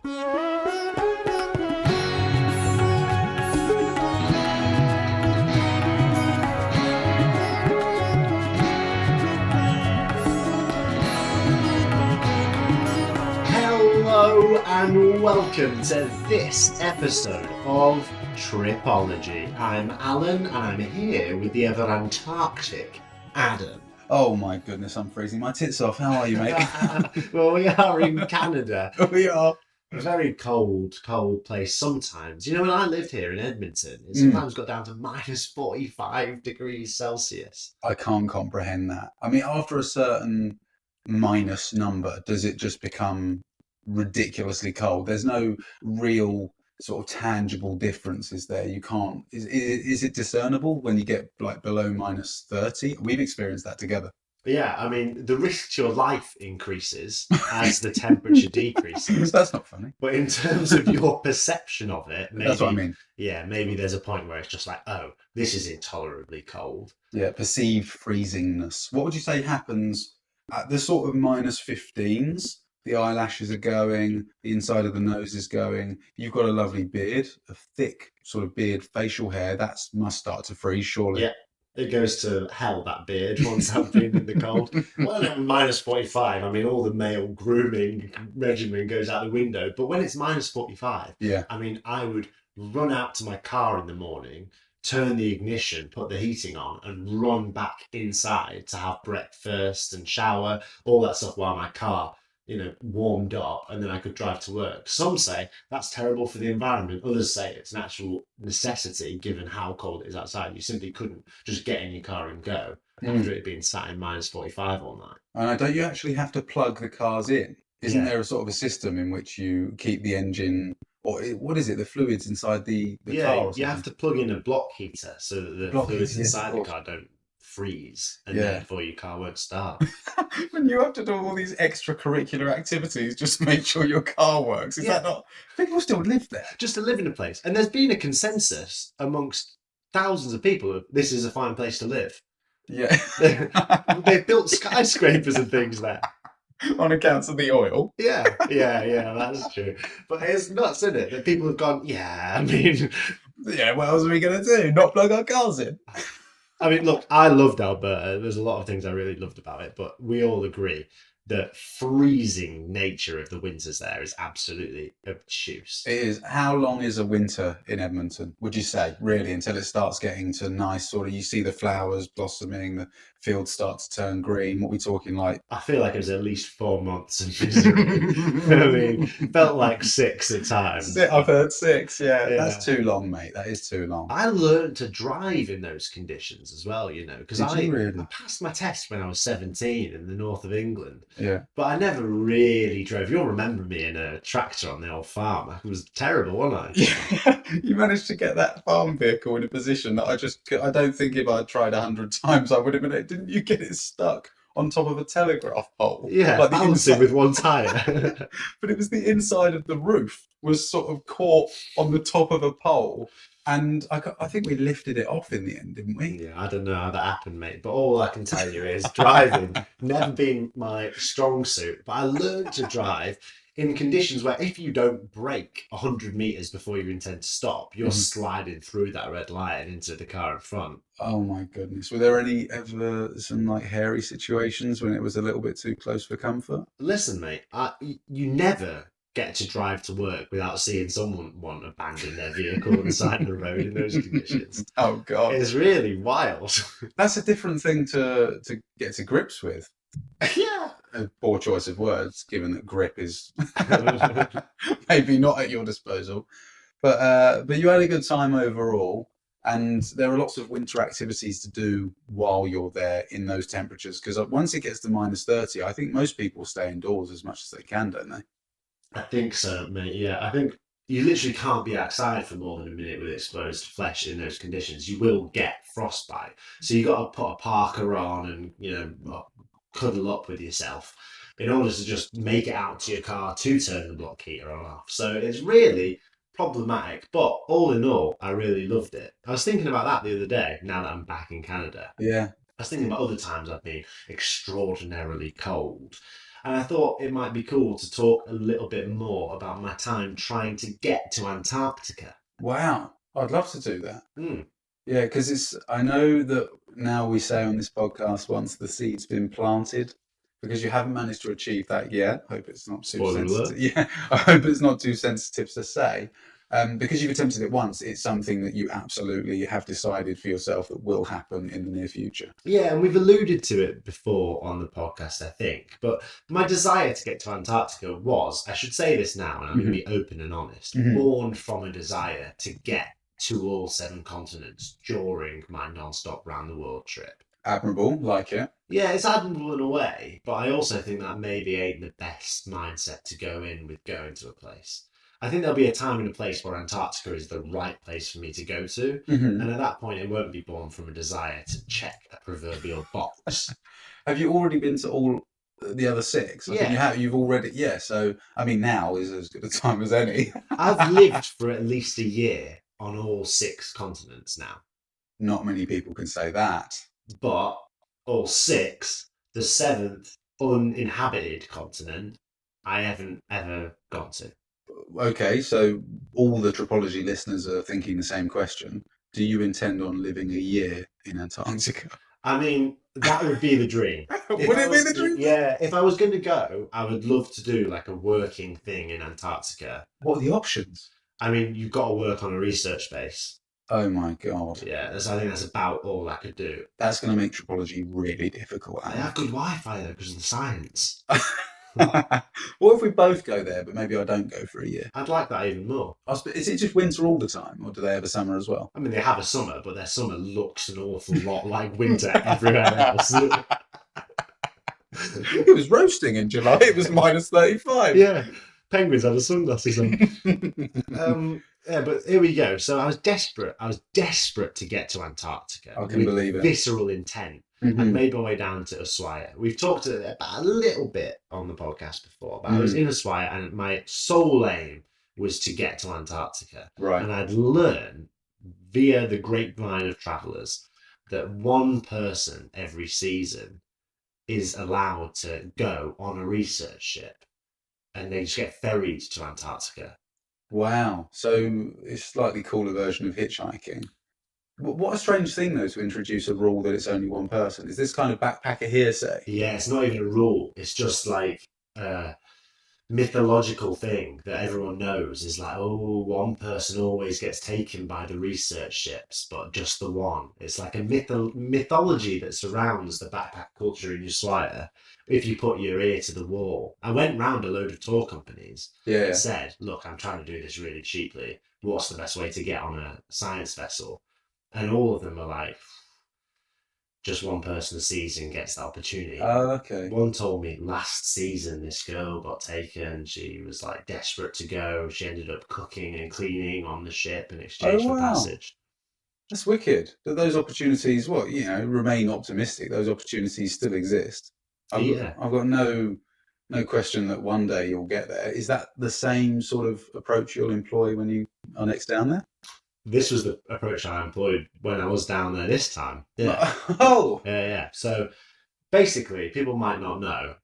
Hello and welcome to this episode of Tripology. I'm Alun and I'm here with the ever Antarctic Adam. Oh my goodness, I'm freezing my tits off. How are you, mate? Well, we are in Canada. We are. A very cold place sometimes. You know, when I lived here in Edmonton, it sometimes got down to minus 45 degrees Celsius. I can't comprehend that. I mean, after a certain minus number, does it just become ridiculously cold? There's no real sort of tangible differences there. You can't. Is it discernible when you get like below minus 30? We've experienced that together. Yeah, I mean, the risk to your life increases as the temperature decreases. That's not funny. But in terms of your perception of it, maybe, that's what I mean. Yeah, maybe there's a point where it's just like, oh, this is intolerably cold. Yeah, perceived freezingness. What would you say happens at the sort of minus 15s? The eyelashes are going, the inside of the nose is going. You've got a lovely beard, a thick sort of beard, facial hair. That must start to freeze, surely. Yeah. It goes to hell, that beard, once I've been in the cold. Well, at minus 45, I mean, all the male grooming regimen goes out the window. But when it's minus 45, yeah, I mean, I would run out to my car in the morning, turn the ignition, put the heating on, and run back inside to have breakfast and shower, all that stuff while my car, warmed up, and then I could drive to work. Some say that's terrible for the environment. Others say it's an actual necessity given how cold it is outside. You simply couldn't just get in your car and go after it being sat in minus 45 all night. And don't you actually have to plug the cars in? Isn't there a sort of a system in which you keep the engine, or what is it, the fluids inside the car? Yeah, you have to plug in a block heater so that the fluids inside the car don't freeze, and therefore your car won't start. When you have to do all these extracurricular activities just to make sure your car works, is that not? People still live there. Just to live in a place. And there's been a consensus amongst thousands of people that this is a fine place to live. Yeah. They've built skyscrapers and things there. On account of the oil. Yeah, that's true. But it's nuts, isn't it? That people have gone, yeah, what else are we going to do? Not plug our cars in? I mean, look, I loved Alberta. There's a lot of things I really loved about it, but we all agree the freezing nature of the winters there is absolutely obtuse. It is. How long is a winter in Edmonton, would you say, really, until it starts getting to nice sort of, you see the flowers blossoming, the fields start to turn green? What are we talking like? I feel like it was at least 4 months of misery. I mean, felt like 6 at times. I've heard 6, yeah. That's too long, mate. That is too long. I learned to drive in those conditions as well, because I passed my test when I was 17 in the north of England. Yeah. But I never really drove. You'll remember me in a tractor on the old farm. It was terrible, wasn't I? Yeah. You managed to get that farm vehicle in a position that I don't think if I'd tried 100 times I would have been able. Didn't you get it stuck on top of a telegraph pole? Yeah, like balancing with one tyre. But it was the inside of the roof was sort of caught on the top of a pole. And I think we lifted it off in the end, didn't we? Yeah, I don't know how that happened, mate. But all I can tell you is driving never been my strong suit. But I learned to drive in conditions where if you don't brake 100 metres before you intend to stop, you're sliding through that red light and into the car in front. Oh my goodness. Were there ever some like hairy situations when it was a little bit too close for comfort? Listen, mate, you never get to drive to work without seeing someone abandon their vehicle on the side of the road in those conditions. Oh God. It's really wild. That's a different thing to get to grips with. Yeah. A poor choice of words, given that grip is maybe not at your disposal. But you had a good time overall. And there are lots of winter activities to do while you're there in those temperatures. Because once it gets to minus 30, I think most people stay indoors as much as they can, don't they? I think so, mate. Yeah, I think you literally can't be outside for more than a minute with exposed flesh in those conditions. You will get frostbite. So you got to put a parka on and, cuddle up with yourself in order to just make it out to your car to turn the block heater on off. So it's really problematic, but all in all, I really loved it. I was thinking about that the other day, now that I'm back in Canada. Yeah. I was thinking about other times I've been extraordinarily cold. And I thought it might be cool to talk a little bit more about my time trying to get to Antarctica. Wow, I'd love to do that. Mm. Yeah, because I know that now we say on this podcast once the seed's been planted, because you haven't managed to achieve that yet. Hope it's not too Spoiler alert. sensitive. Yeah, I hope it's not too sensitive to say. Because you've attempted it once, it's something that you absolutely have decided for yourself that will happen in the near future. Yeah, and we've alluded to it before on the podcast, I think. But my desire to get to Antarctica was, I should say this now, and I'm going to be open and honest, born from a desire to get to all 7 continents during my non-stop round the world trip. Admirable, like it. Yeah, it's admirable in a way, but I also think that maybe ain't the best mindset to go in with going to a place. I think there'll be a time and a place where Antarctica is the right place for me to go to. Mm-hmm. And at that point, it won't be born from a desire to check a proverbial box. Have you already been to all the other 6? I think Yeah. you have. You've already, yeah. So, I mean, now is as good a time as any. I've lived for at least a year on all 6 continents now. Not many people can say that. But all 6, the 7th uninhabited continent, I haven't ever gone to. Okay, so all the tripology listeners are thinking the same question. Do you intend on living a year in Antarctica? I mean, that would be the dream. Would it be the dream? Yeah, if I was going to go, I would love to do like a working thing in Antarctica. What are the options? I mean, you've got to work on a research base. Oh my God. Yeah, I think that's about all I could do. That's going to make tripology really difficult. I have good Wi-Fi though, because of the science. What if we both go there, but maybe I don't go for a year? I'd like that even more. Is it just winter all the time, or do they have a summer as well? I mean, they have a summer, but their summer looks an awful lot like winter everywhere else. It was roasting in July. It was minus 35. Yeah, penguins had the sunglasses on. Yeah, but here we go. So I was desperate. I was desperate to get to Antarctica. I can believe it. Visceral intent. Mm-hmm. I made my way down to Ushuaia. We've talked about a little bit on the podcast before, but I was in Ushuaia and my sole aim was to get to Antarctica. Right. And I'd learned via the grapevine of travellers that one person every season is allowed to go on a research ship and they just get ferried to Antarctica. Wow. So it's a slightly cooler version of hitchhiking. What a strange thing, though, to introduce a rule that it's only one person. Is this kind of backpacker hearsay? Yeah, it's not even a rule. It's just like a mythological thing that everyone knows is like, oh, one person always gets taken by the research ships, but just the one. It's like a mythology that surrounds the backpack culture in Ushuaia. If you put your ear to the wall. I went round a load of tour companies and said, look, I'm trying to do this really cheaply. What's the best way to get on a science vessel? And all of them are like, just one person a season gets the opportunity. Oh, okay. One told me last season this girl got taken. She was like desperate to go. She ended up cooking and cleaning on the ship in exchange for passage. That's wicked. But those opportunities, remain optimistic. Those opportunities still exist. I've got no question that one day you'll get there. Is that the same sort of approach you'll employ when you are next down there? This was the approach I employed when I was down there this time. Yeah. Oh. Yeah. So basically, people might not know,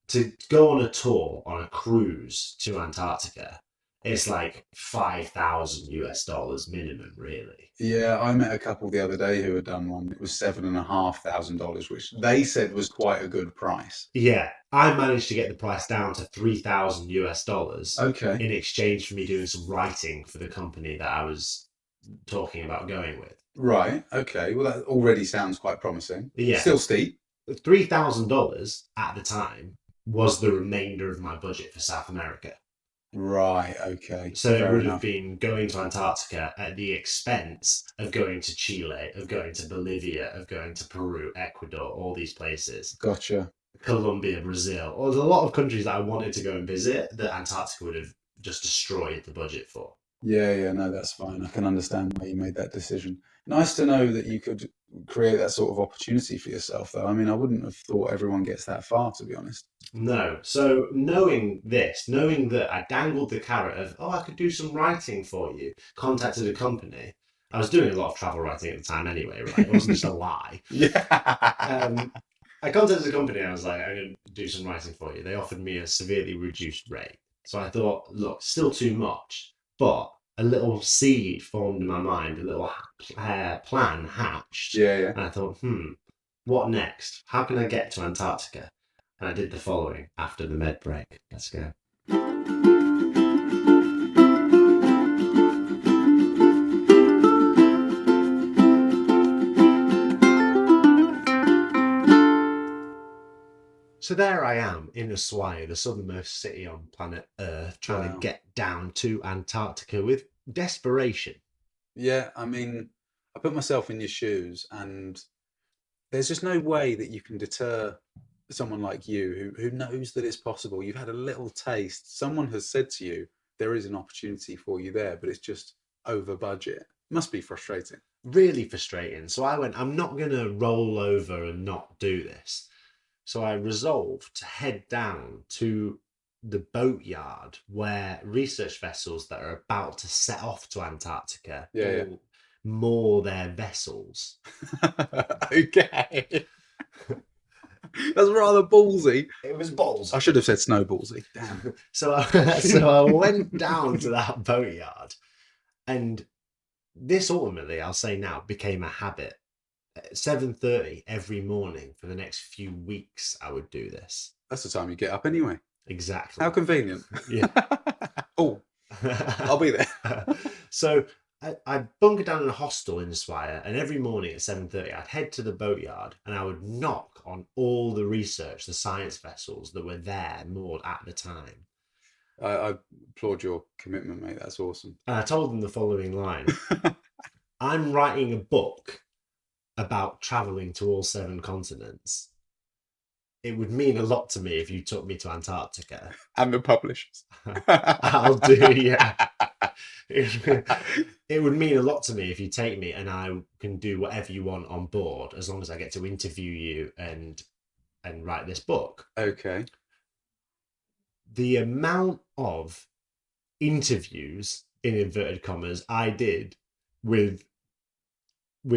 to go on a tour, on a cruise to Antarctica, it's like $5,000 minimum, really. Yeah, I met a couple the other day who had done one. It was $7,500, which they said was quite a good price. Yeah, I managed to get the price down to $3,000. Okay. In exchange for me doing some writing for the company that I was talking about going with. Right. Okay. Well, that already sounds quite promising. Yeah. Still steep. $3,000 at the time was the remainder of my budget for South America. Right, okay. So it would have been going to Antarctica at the expense of going to Chile, of going to Bolivia, of going to Peru, Ecuador, all these places. Gotcha. Colombia, Brazil. There's a lot of countries that I wanted to go and visit that Antarctica would have just destroyed the budget for. Yeah, no, that's fine. I can understand why you made that decision. Nice to know that you could create that sort of opportunity for yourself, though. I mean, I wouldn't have thought everyone gets that far, to be honest. No. So knowing that I dangled the carrot of, I could do some writing for you, contacted a company. I was doing a lot of travel writing at the time anyway, right? It wasn't just a lie. Yeah. I contacted the company and I was like, I'm going to do some writing for you. They offered me a severely reduced rate. So I thought, look, still too much, but a little seed formed in my mind, a little plan hatched. Yeah. And I thought, what next? How can I get to Antarctica? And I did the following after the med break. Let's go. So there I am in Ushuaia, the southernmost city on planet Earth, trying to get down to Antarctica with desperation. Yeah, I mean, I put myself in your shoes, and there's just no way that you can deter someone like you who knows that it's possible. You've had a little taste. Someone has said to you, there is an opportunity for you there, but it's just over budget. It must be frustrating. Really frustrating. So I went, I'm not going to roll over and not do this. So I resolved to head down to the boatyard where research vessels that are about to set off to Antarctica moor their vessels. Okay. That's rather ballsy. It was balls. I should have said snow ballsy. Damn. So I went down to that boatyard, and this ultimately, I'll say now, became a habit. At 7:30 every morning for the next few weeks, I would do this. That's the time you get up anyway. Exactly. How convenient. Yeah. Oh, I'll be there. So I bunkered down in a hostel in Ushuaia, and every morning at 7:30 I'd head to the boatyard and I would knock on all the research, the science vessels that were there moored at the time. I applaud your commitment, mate. That's awesome. And I told them the following line. I'm writing a book about traveling to all 7 continents. It would mean a lot to me if you took me to Antarctica. And the publishers. I'll do, yeah. It would mean a lot to me if you take me, and I can do whatever you want on board, as long as I get to interview you and write this book. Okay. The amount of interviews, in inverted commas, I did with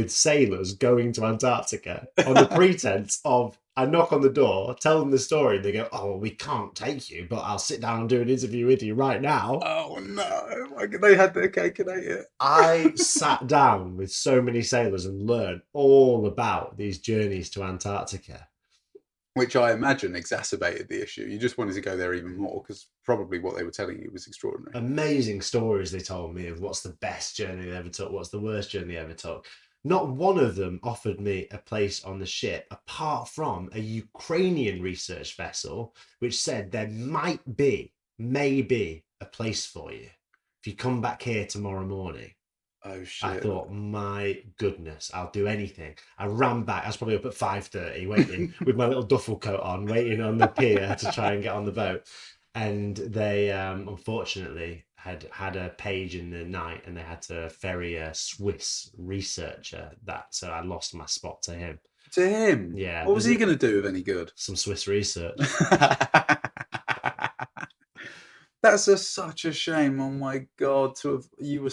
sailors going to Antarctica on the pretense of, I knock on the door, tell them the story, and they go, oh, well, we can't take you, but I'll sit down and do an interview with you right now. Oh, no. They had their cake and ate it. I sat down with so many sailors and learned all about these journeys to Antarctica. Which I imagine exacerbated the issue. You just wanted to go there even more, because probably what they were telling you was extraordinary. Amazing stories they told me of what's the best journey they ever took, what's the worst journey they ever took. Not one of them offered me a place on the ship, apart from a Ukrainian research vessel, which said there maybe a place for you if you come back here tomorrow morning. Oh, shit. I thought, my goodness, I'll do anything. I ran back. I was probably up at 5:30 waiting with my little duffel coat on, waiting on the pier to try and get on the boat. And they, unfortunately, had a page in the night, and they had to ferry a Swiss researcher. So I lost my spot to him. To him? Yeah. What was he going to do of any good? Some Swiss research. That's such a shame. Oh my God! You were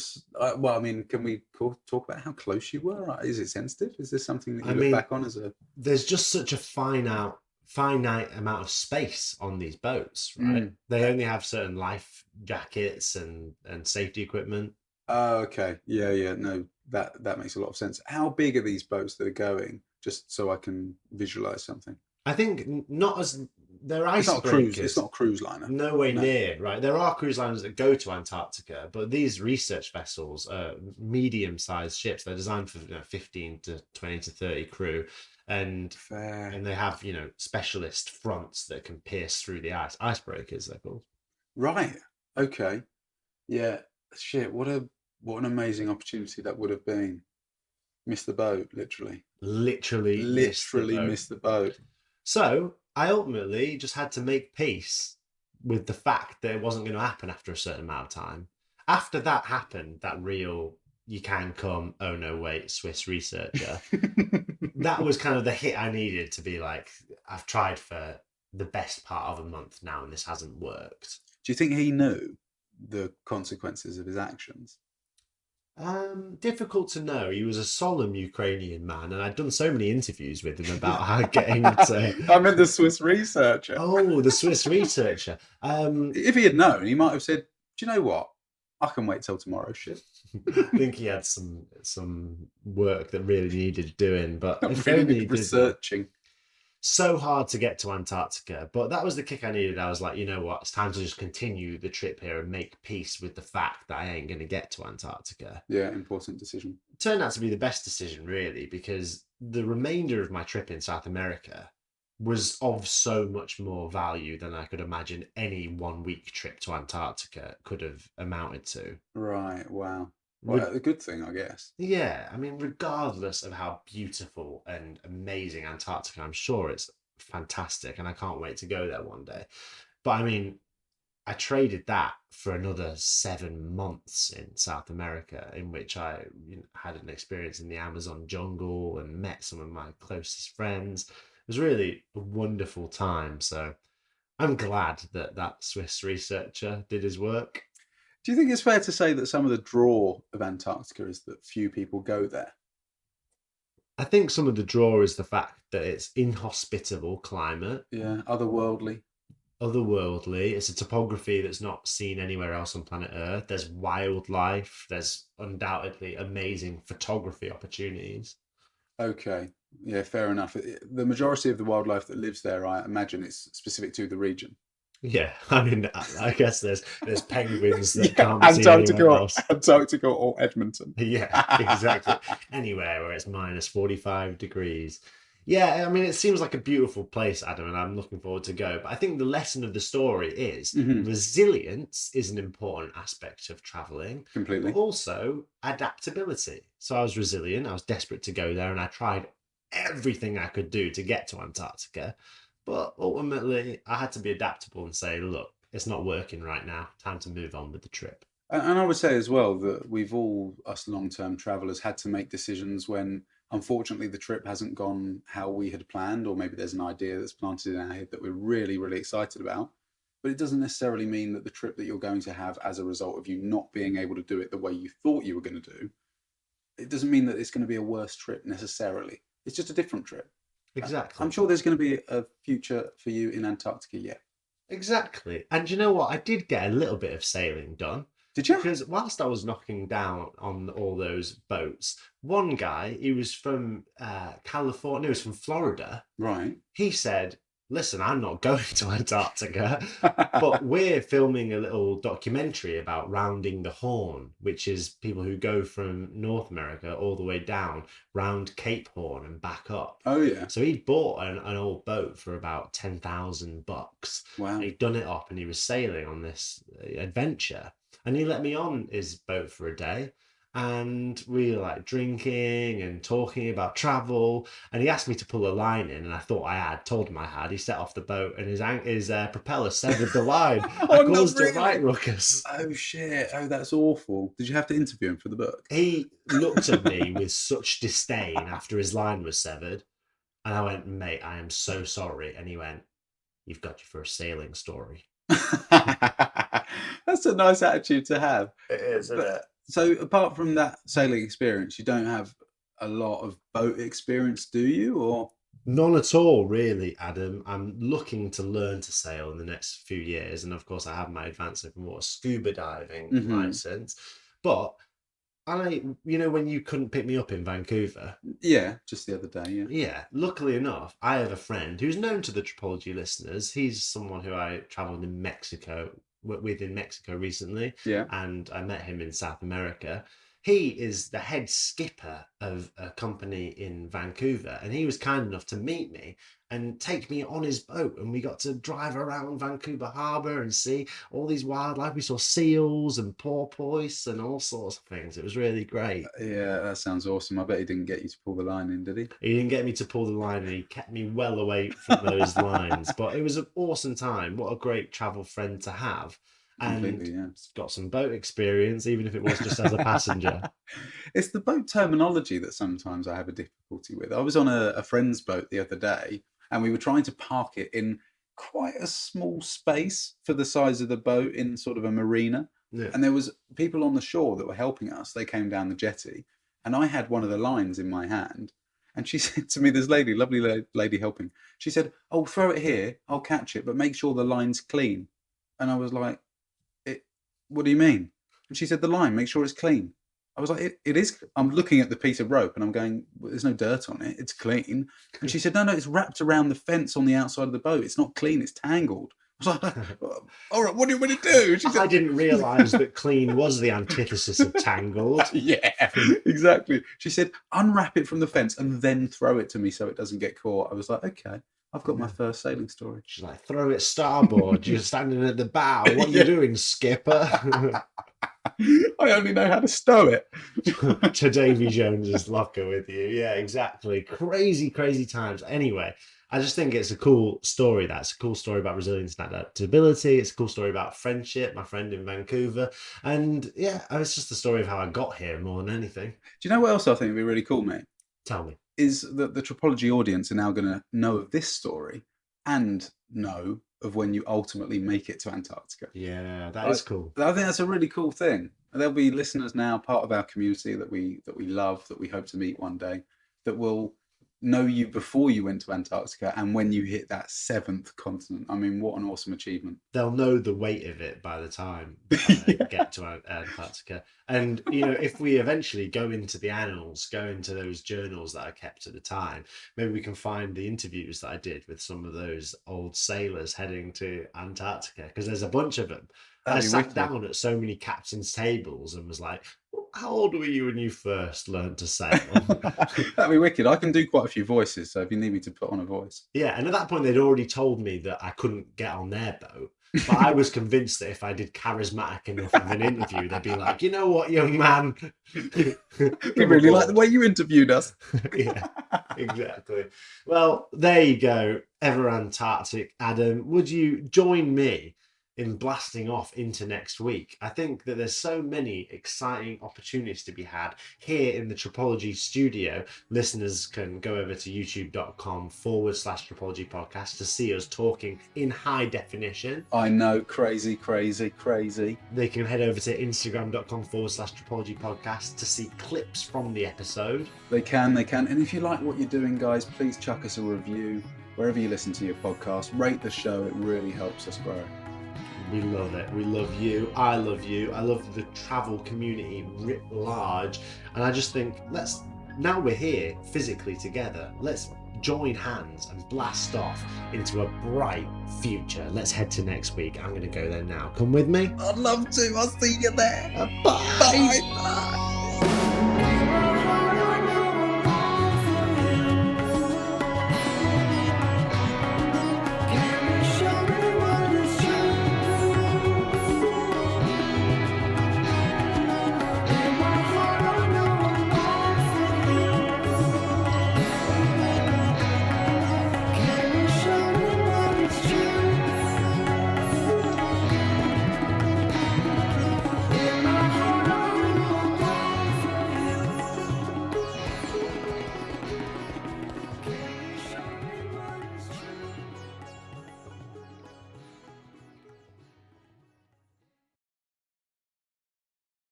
well. I mean, can we talk about how close you were? Is it sensitive? Is this something that you look back on as a? There's just such a finite amount of space on these boats, right? They only have certain life jackets and safety equipment. Oh, okay. Yeah. No, that makes a lot of sense. How big are these boats that are going? Just so I can visualize something. I think not as they're icebreakers. It's not a cruise liner. No way near, right? There are cruise liners that go to Antarctica, but these research vessels are medium-sized ships. They're designed for 15 to 20 to 30 crew, and they have specialist fronts that can pierce through the ice. Icebreakers, they're called. Right. Okay. Yeah. Shit. What an amazing opportunity that would have been. Missed the boat, literally. Literally missed the boat. So I ultimately just had to make peace with the fact that it wasn't going to happen after a certain amount of time. After that happened, that real, you can come, oh no, wait, Swiss researcher. That was kind of the hit I needed to be like, I've tried for the best part of a month now and this hasn't worked. Do you think he knew the consequences of his actions? Difficult to know. He was a solemn Ukrainian man, and I'd done so many interviews with him about how getting to. I meant the Swiss researcher. Oh, the Swiss researcher. If he had known, he might have said, "Do you know what? I can wait till tomorrow." Shit. I think he had some work that really needed doing, but if Really only he need did. researching. So hard to get to Antarctica, but that was the kick I needed. I was like, you know what, it's time to just continue the trip here and make peace with the fact that I ain't going to get to Antarctica. Yeah, important decision. It turned out to be the best decision, really, because the remainder of my trip in South America was of so much more value than I could imagine any 1 week trip to Antarctica could have amounted to. Right. Wow. Re- Well, a good thing, I guess. yeah, I mean, regardless of how beautiful and amazing Antarctica, I'm sure it's fantastic and I can't wait to go there one day. But I mean, I traded that for another 7 months in South America, in which I had an experience in the Amazon jungle and met some of my closest friends. It was really a wonderful time. So I'm glad that that Swiss researcher did his work. Do you think it's fair to say that some of the draw of Antarctica is that few people go there? I think some of the draw is the fact that it's inhospitable climate, Yeah, otherworldly. otherworldly. It's a topography that's not seen anywhere else on planet Earth. There's wildlife. There's undoubtedly amazing photography opportunities. Okay. Yeah, fair enough. The majority of the wildlife that lives there, I imagine, is specific to the region. Yeah, I mean, I guess there's penguins that Yeah, can't be seen anywhere else. Antarctica or Edmonton. Yeah, exactly. Anywhere where it's minus 45 degrees. Yeah, I mean, it seems like a beautiful place, Adam, and I'm looking forward to go. But I think the lesson of the story is Mhm. resilience is an important aspect of traveling, but Completely. also adaptability. So I was resilient, I was desperate to go there, and I tried everything I could do to get to Antarctica. But ultimately, I had to be adaptable and say, look, it's not working right now. Time to move on with the trip. And I would say as well that we've all, us long-term travelers, had to make decisions when, unfortunately, the trip hasn't gone how we had planned, or maybe there's an idea that's planted in our head that we're really, really excited about. But it doesn't necessarily mean that the trip that you're going to have as a result of you not being able to do it the way you thought you were going to do, it doesn't mean that it's going to be a worse trip necessarily. It's just a different trip. Exactly. I'm sure there's going to be a future for you in Antarctica, yeah. Exactly. And you know what? I did get a little bit of sailing done Did you? because whilst I was knocking down on all those boats, one guy, he was from California, he was from Florida. Right. He said, listen, I'm not going to Antarctica, but we're filming a little documentary about rounding the Horn, which is people who go from North America all the way down, round Cape Horn and back up. Oh, yeah. So he'd bought an old boat for about $10,000. Wow. He'd done it up and he was sailing on this adventure. And he let me on his boat for a day. And we were like drinking and talking about travel. And he asked me to pull a line in, and I thought I had, told him I had. He set off the boat, and his propeller severed the line. I Oh, no, caused a really? right ruckus. Oh, shit. Oh, that's awful. Did you have to interview him for the book? He looked at me with such disdain after his line was severed, and I went, "Mate, I am so sorry." And he went, "You've got you for a sailing story." That's a nice attitude to have. It is, isn't it? So, apart from that sailing experience, you don't have a lot of boat experience, do you? Or None at all, really, Adam. I'm looking to learn to sail in the next few years, and of course, I have my advanced open water scuba diving Mhm. license. But when you couldn't pick me up in Vancouver, Yeah, just the other day, yeah. yeah, luckily enough, I have a friend who's known to the Tripology listeners. He's someone who I traveled in Mexico recently, Yeah. and I met him in South America. He is the head skipper of a company in Vancouver, and he was kind enough to meet me and take me on his boat, and we got to drive around Vancouver Harbour and see all these wildlife. We saw seals and porpoise and all sorts of things. It was really great. Yeah, that sounds awesome. I bet he didn't get you to pull the line in, did he? He didn't get me to pull the line, and he kept me well away from those lines. But it was an awesome time. What a great travel friend to have. Completely, And yeah. got some boat experience, even if it was just as a passenger. It's the boat terminology that sometimes I have a difficulty with. I was on a friend's boat the other day, and we were trying to park it in quite a small space for the size of the boat in sort of a marina. Yeah. And there was people on the shore that were helping us. They came down the jetty, and I had one of the lines in my hand. And she said to me, this lady, lovely lady helping, she said, "Oh, throw it here. I'll catch it, but make sure the line's clean." And I was like, "What do you mean?" And she said, "The line, make sure it's clean." I was like, it is. I'm looking at the piece of rope and I'm going, well, there's no dirt on it. It's clean. And she said, no, it's wrapped around the fence on the outside of the boat. It's not clean. It's tangled. I was like, all right, what do you want me to do? She said, I didn't realise that clean was the antithesis of tangled. yeah, exactly. She said, unwrap it from the fence and then throw it to me so it doesn't get caught. I was like, okay, I've got my first sailing story. She's like, throw it starboard. You're standing at the bow. What are you doing, skipper? I only know how to stow it. To Davy Jones's locker with you. Yeah, exactly. Crazy, crazy times. Anyway, I just think it's a cool story. That's a cool story about resilience and adaptability. It's a cool story about friendship, my friend in Vancouver. And yeah, it's just the story of how I got here more than anything. Do you know what else I think would be really cool, mate? Tell me. Is that the Tripology audience are now going to know of this story and know of when you ultimately make it to Antarctica. Yeah, that is cool. I think that's a really cool thing. There'll be listeners now, part of our community that we love, that we hope to meet one day, that will know you before you went to Antarctica and when you hit that 7th continent. I mean, what an awesome achievement. They'll know the weight of it by the time they get to Antarctica. And, you know, if we eventually go into the annals, go into those journals that I kept at the time, maybe we can find the interviews that I did with some of those old sailors heading to Antarctica, because there's a bunch of them. I sat down at so many captains' tables and was like, how old were you when you first learned to sail? That'd be wicked. I can do quite a few voices, so if you need me to put on a voice. Yeah, and at that point they'd already told me that I couldn't get on their boat. But I was convinced that if I did charismatic enough of an interview, they'd be like, you know what, young man? We really like the way you interviewed us. Yeah, exactly. Well, there you go. Ever Antarctic Adam, would you join me in blasting off into next week? I think that there's so many exciting opportunities to be had here in the Tripology studio. Listeners can go over to youtube.com/tripologypodcast to see us talking in high definition. I know, crazy. They can head over to instagram.com/tripologypodcast to see clips from the episode. They can. And if you like what you're doing, guys, please chuck us a review wherever you listen to your podcast. Rate the show. It really helps us grow. We love it. We love you. I love you. I love the travel community writ large. And I just think, now we're here physically together, let's join hands and blast off into a bright future. Let's head to next week. I'm going to go there now. Come with me. I'd love to. I'll see you there. Bye. Bye.